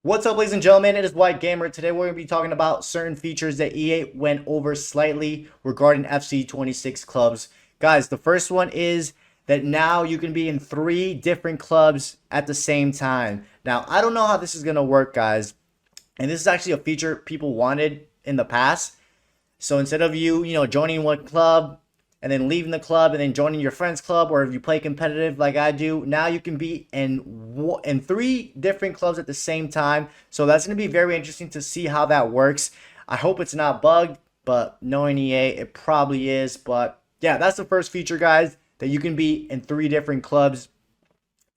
What's up, ladies and gentlemen? It is White Gamer. Today we're going to be talking about certain features that EA went over slightly regarding FC26 clubs. Guys, the first one is that now you can be in 3 different clubs at the same time. Now, I don't know how this is going to work, guys. And this is actually a feature people wanted in the past. So instead of you joining one club and then leaving the club and then joining your friend's club, or if you play competitive like I do, now you can be in 3 different clubs at the same time. So that's going to be very interesting to see how that works. I hope it's not bugged, but knowing EA, it probably is. But yeah, that's the first feature, guys, that you can be in 3 different clubs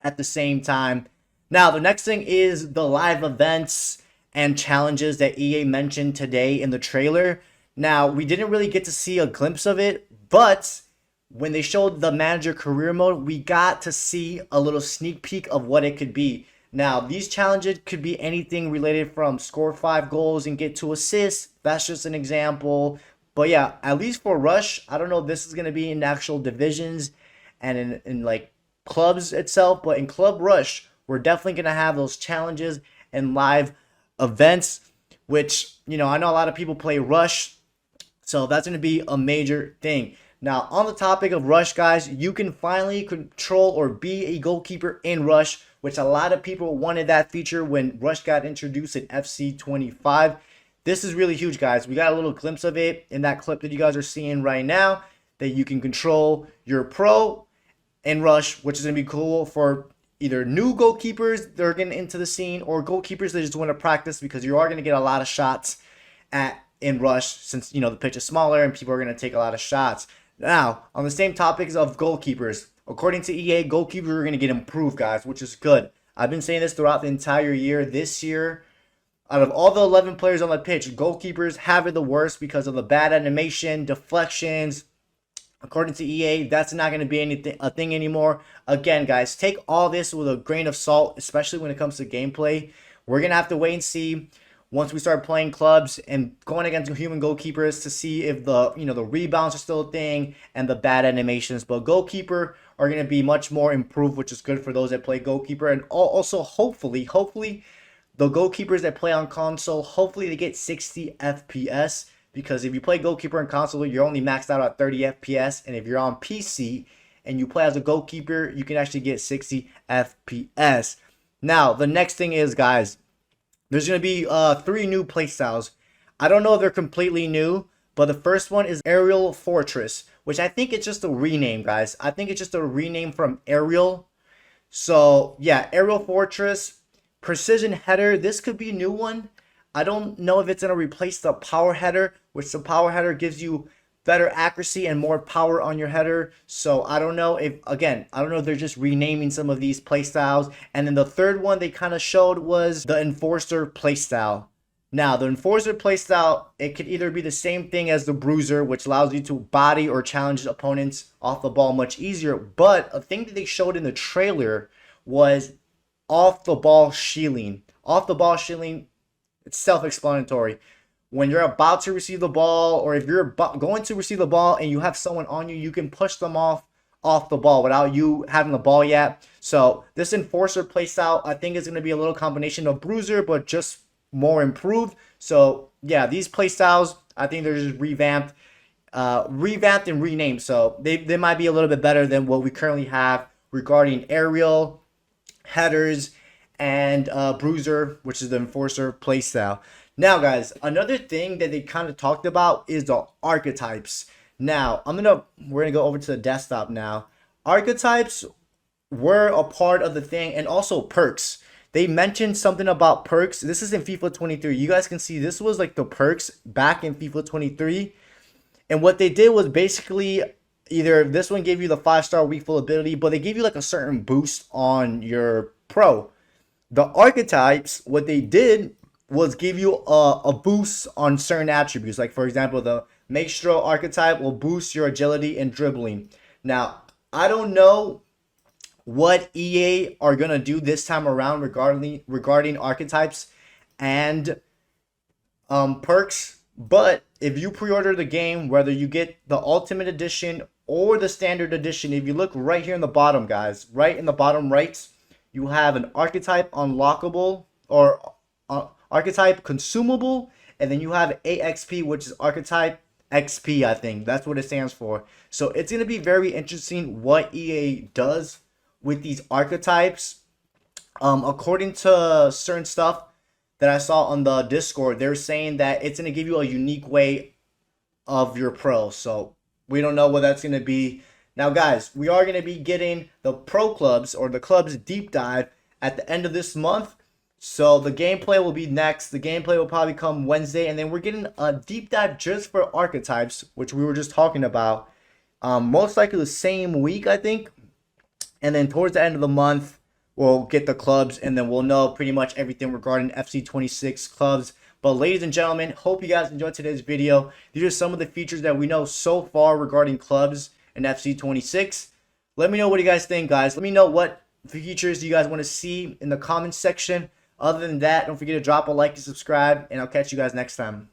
at the same time. Now, the next thing is the live events and challenges that EA mentioned today in the trailer. Now, we didn't really get to see a glimpse of it, but when they showed the manager career mode, we got to see a little sneak peek of what it could be. Now, these challenges could be anything related from score 5 goals and get 2 assists. That's just an example. But yeah, at least for Rush, I don't know if this is going to be in actual divisions and in like clubs itself, but in Club Rush, we're definitely going to have those challenges and live events, which, I know a lot of people play Rush, so that's going to be a major thing. Now, on the topic of Rush, guys, you can finally control or be a goalkeeper in Rush, which a lot of people wanted that feature when Rush got introduced in FC25. This is really huge, guys. We got a little glimpse of it in that clip that you guys are seeing right now, that you can control your pro in Rush, which is going to be cool for either new goalkeepers that are getting into the scene or goalkeepers that just want to practice, because you are going to get a lot of shots in Rush, since the pitch is smaller and people are going to take a lot of shots. Now, on the same topics of goalkeepers, according to EA, goalkeepers are going to get improved, guys, which is good. I've been saying this throughout the entire year. This year, out of all the 11 players on the pitch, goalkeepers have it the worst because of the bad animation, deflections. According to EA, that's not going to be a thing anymore. Again, guys, take all this with a grain of salt, especially when it comes to gameplay. We're going to have to wait and see once we start playing clubs and going against human goalkeepers to see if the rebounds are still a thing and the bad animations. But goalkeeper are going to be much more improved, which is good for those that play goalkeeper. And also, hopefully, the goalkeepers that play on console, hopefully they get 60 FPS. Because if you play goalkeeper in console, you're only maxed out at 30 FPS. And if you're on PC and you play as a goalkeeper, you can actually get 60 FPS. Now, the next thing is, guys, there's going to be 3 new playstyles. I don't know if they're completely new, but the first one is Aerial Fortress, which I think it's just a rename, guys. I think it's just a rename from Aerial. So, yeah, Aerial Fortress, Precision Header. This could be a new one. I don't know if it's going to replace the power header, which the power header gives you better accuracy and more power on your header. So I don't know if they're just renaming some of these playstyles. And then the third one they kind of showed was the Enforcer playstyle. Now, the Enforcer playstyle, it could either be the same thing as the Bruiser, which allows you to body or challenge opponents off the ball much easier. But a thing that they showed in the trailer was off the ball shielding. Off the ball shielding, it's self-explanatory. When you're about to receive the ball, or if you're going to receive the ball and you have someone on you, you can push them off the ball without you having the ball yet. So this Enforcer playstyle, I think, is going to be a little combination of Bruiser, but just more improved. So yeah, these playstyles, I think they're just revamped and renamed. So they might be a little bit better than what we currently have regarding aerial, headers, and Bruiser, which is the Enforcer playstyle. Now, guys, another thing that they kind of talked about is the Archetypes. Now, we're gonna go over to the desktop now. Archetypes were a part of the thing, and also perks. They mentioned something about perks. This is in FIFA 23. You guys can see this was like the perks back in FIFA 23. And what they did was basically either this one gave you the 5-star weak full ability, but they gave you like a certain boost on your pro. The Archetypes, what they did was give you a boost on certain attributes. Like, for example, the Maestro archetype will boost your agility and dribbling. Now, I don't know what EA are going to do this time around regarding archetypes and perks, but if you pre-order the game, whether you get the Ultimate Edition or the Standard Edition, if you look right here in the bottom, guys, right in the bottom right, you have an archetype unlockable, or Archetype Consumable, and then you have AXP, which is Archetype XP, I think. That's what it stands for. So it's going to be very interesting what EA does with these archetypes. According to certain stuff that I saw on the Discord, they're saying that it's going to give you a unique way of your pro. So we don't know what that's going to be. Now, guys, we are going to be getting the pro clubs or the clubs deep dive at the end of this month. So the gameplay will be next. The gameplay will probably come Wednesday. And then we're getting a deep dive just for archetypes, which we were just talking about. Most likely the same week, I think. And then towards the end of the month, we'll get the clubs. And then we'll know pretty much everything regarding FC26 clubs. But ladies and gentlemen, hope you guys enjoyed today's video. These are some of the features that we know so far regarding clubs and FC26. Let me know what you guys think, guys. Let me know what features you guys want to see in the comments section. Other than that, don't forget to drop a like and subscribe, and I'll catch you guys next time.